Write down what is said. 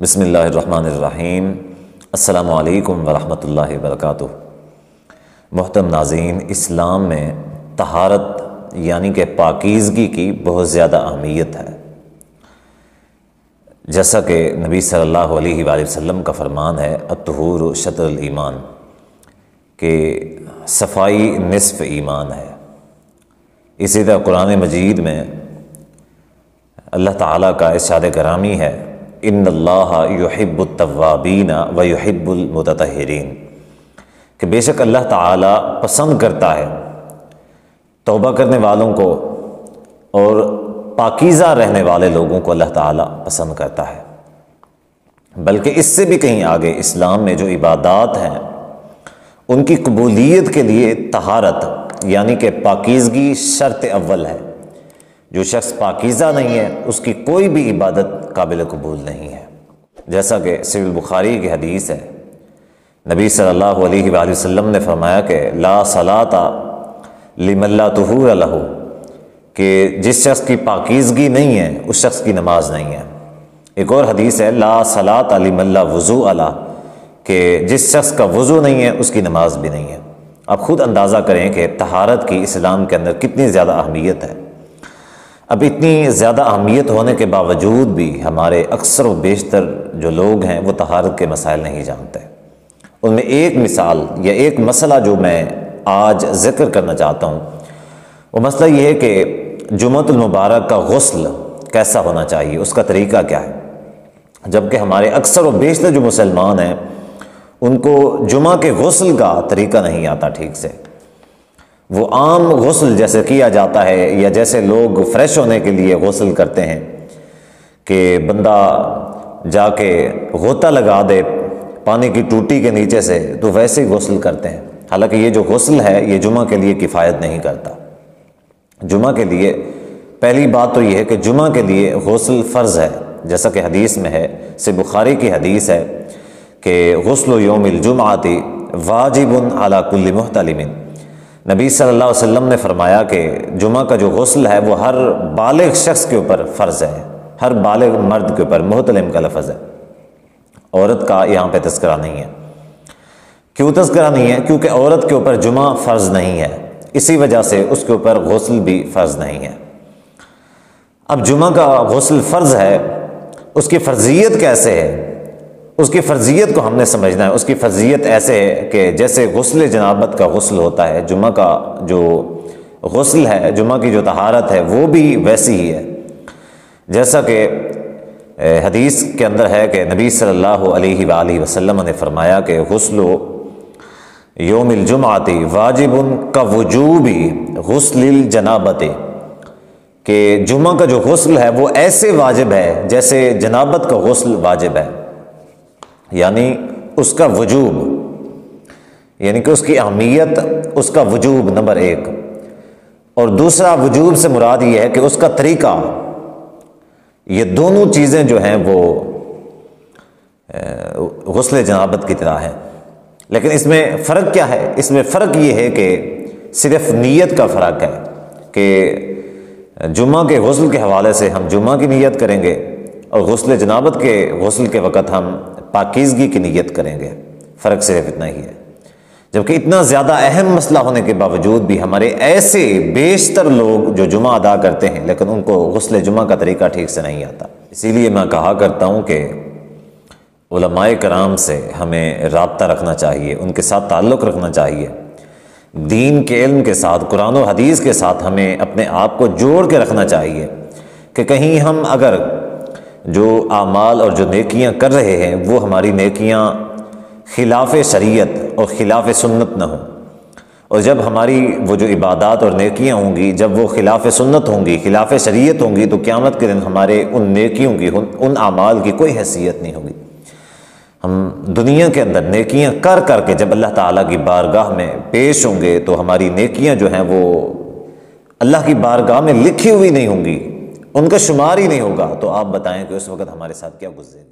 بسم اللہ الرحمن الرحیم۔ السلام علیکم ورحمۃ اللہ وبرکاتہ۔ محترم ناظرین، اسلام میں طہارت یعنی کہ پاکیزگی کی بہت زیادہ اہمیت ہے، جیسا کہ نبی صلی اللہ علیہ وآلہ وسلم کا فرمان ہے الطہور شطر الایمان، کہ صفائی نصف ایمان ہے۔ اسی طرح قرآن مجید میں اللہ تعالیٰ کا ارشاد گرامی ہے ان اللہ یحب التوابین و یحب المتطہرین، کہ بے شک اللہ تعالیٰ پسند کرتا ہے توبہ کرنے والوں کو اور پاکیزہ رہنے والے لوگوں کو اللہ تعالیٰ پسند کرتا ہے۔ بلکہ اس سے بھی کہیں آگے اسلام میں جو عبادات ہیں ان کی قبولیت کے لیے طہارت یعنی کہ پاکیزگی شرط اول ہے۔ جو شخص پاکیزہ نہیں ہے اس کی کوئی بھی عبادت قابل قبول نہیں ہے، جیسا کہ صحیح البخاری کی حدیث ہے، نبی صلی اللہ علیہ وآلہ وسلم نے فرمایا کہ لا صلاۃ لمن لا طہور لہ، کہ جس شخص کی پاکیزگی نہیں ہے اس شخص کی نماز نہیں ہے۔ ایک اور حدیث ہے لا صلاۃ لمن لا وضوء لہ، کہ جس شخص کا وضو نہیں ہے اس کی نماز بھی نہیں ہے۔ آپ خود اندازہ کریں کہ طہارت کی اسلام کے اندر کتنی زیادہ اہمیت ہے۔ اب اتنی زیادہ اہمیت ہونے کے باوجود بھی ہمارے اکثر و بیشتر جو لوگ ہیں وہ طہارت کے مسائل نہیں جانتے۔ ان میں ایک مثال یا ایک مسئلہ جو میں آج ذکر کرنا چاہتا ہوں، وہ مسئلہ یہ ہے کہ جمعۃ المبارک کا غسل کیسا ہونا چاہیے، اس کا طریقہ کیا ہے، جبکہ ہمارے اکثر و بیشتر جو مسلمان ہیں ان کو جمعہ کے غسل کا طریقہ نہیں آتا ٹھیک سے۔ وہ عام غسل جیسے کیا جاتا ہے یا جیسے لوگ فریش ہونے کے لیے غسل کرتے ہیں کہ بندہ جا کے غوطہ لگا دے پانی کی ٹوٹی کے نیچے سے، تو ویسے ہی غسل کرتے ہیں۔ حالانکہ یہ جو غسل ہے یہ جمعہ کے لیے کفایت نہیں کرتا۔ جمعہ کے لیے پہلی بات تو یہ ہے کہ جمعہ کے لیے غسل فرض ہے، جیسا کہ حدیث میں ہے، صحیح بخاری کی حدیث ہے کہ غسل یوم الجمعۃ واجب علی کل محتلم۔ نبی صلی اللہ علیہ وسلم نے فرمایا کہ جمعہ کا جو غسل ہے وہ ہر بالغ شخص کے اوپر فرض ہے، ہر بالغ مرد کے اوپر، محتلم کا لفظ ہے، عورت کا یہاں پہ تذکرہ نہیں ہے۔ کیوں تذکرہ نہیں ہے؟ کیونکہ عورت کے اوپر جمعہ فرض نہیں ہے، اسی وجہ سے اس کے اوپر غسل بھی فرض نہیں ہے۔ اب جمعہ کا غسل فرض ہے، اس کی فرضیت کیسے ہے؟ اس کی فرضیت کو ہم نے سمجھنا ہے۔ اس کی فرضیت ایسے ہے کہ جیسے غسل جنابت کا غسل ہوتا ہے، جمعہ کا جو غسل ہے، جمعہ کی جو طہارت ہے وہ بھی ویسی ہی ہے، جیسا کہ حدیث کے اندر ہے کہ نبی صلی اللہ علیہ وآلہ وسلم نے فرمایا کہ غسل یوم الجمعۃ واجب کوجوب غسل الجنابۃ، کہ جمعہ کا جو غسل ہے وہ ایسے واجب ہے جیسے جنابت کا غسل واجب ہے، یعنی اس کا وجوب، یعنی کہ اس کی اہمیت، اس کا وجوب نمبر ایک، اور دوسرا وجوب سے مراد یہ ہے کہ اس کا طریقہ، یہ دونوں چیزیں جو ہیں وہ غسل جنابت کی طرح ہیں۔ لیکن اس میں فرق کیا ہے؟ اس میں فرق یہ ہے کہ صرف نیت کا فرق ہے کہ جمعہ کے غسل کے حوالے سے ہم جمعہ کی نیت کریں گے اور غسل جنابت کے غسل کے وقت ہم پاکیزگی کی نیت کریں گے، فرق صرف اتنا ہی ہے۔ جبکہ اتنا زیادہ اہم مسئلہ ہونے کے باوجود بھی ہمارے ایسے بیشتر لوگ جو جمعہ ادا کرتے ہیں لیکن ان کو غسل جمعہ کا طریقہ ٹھیک سے نہیں آتا۔ اسی لیے میں کہا کرتا ہوں کہ علماء کرام سے ہمیں رابطہ رکھنا چاہیے، ان کے ساتھ تعلق رکھنا چاہیے، دین کے علم کے ساتھ، قرآن و حدیث کے ساتھ ہمیں اپنے آپ کو جوڑ کے رکھنا چاہیے کہ کہیں ہم اگر جو اعمال اور جو نیکیاں کر رہے ہیں وہ ہماری نیکیاں خلاف شریعت اور خلاف سنت نہ ہوں، اور جب ہماری وہ جو عبادات اور نیکیاں ہوں گی جب وہ خلاف سنت ہوں گی، خلاف شریعت ہوں گی، تو قیامت کے دن ہمارے ان نیکیوں کی، ان اعمال کی کوئی حیثیت نہیں ہوگی۔ ہم دنیا کے اندر نیکیاں کر کر کے جب اللہ تعالیٰ کی بارگاہ میں پیش ہوں گے تو ہماری نیکیاں جو ہیں وہ اللہ کی بارگاہ میں لکھی ہوئی نہیں ہوں گی، ان کا شمار ہی نہیں ہوگا، تو آپ بتائیں کہ اس وقت ہمارے ساتھ کیا گزرے گی۔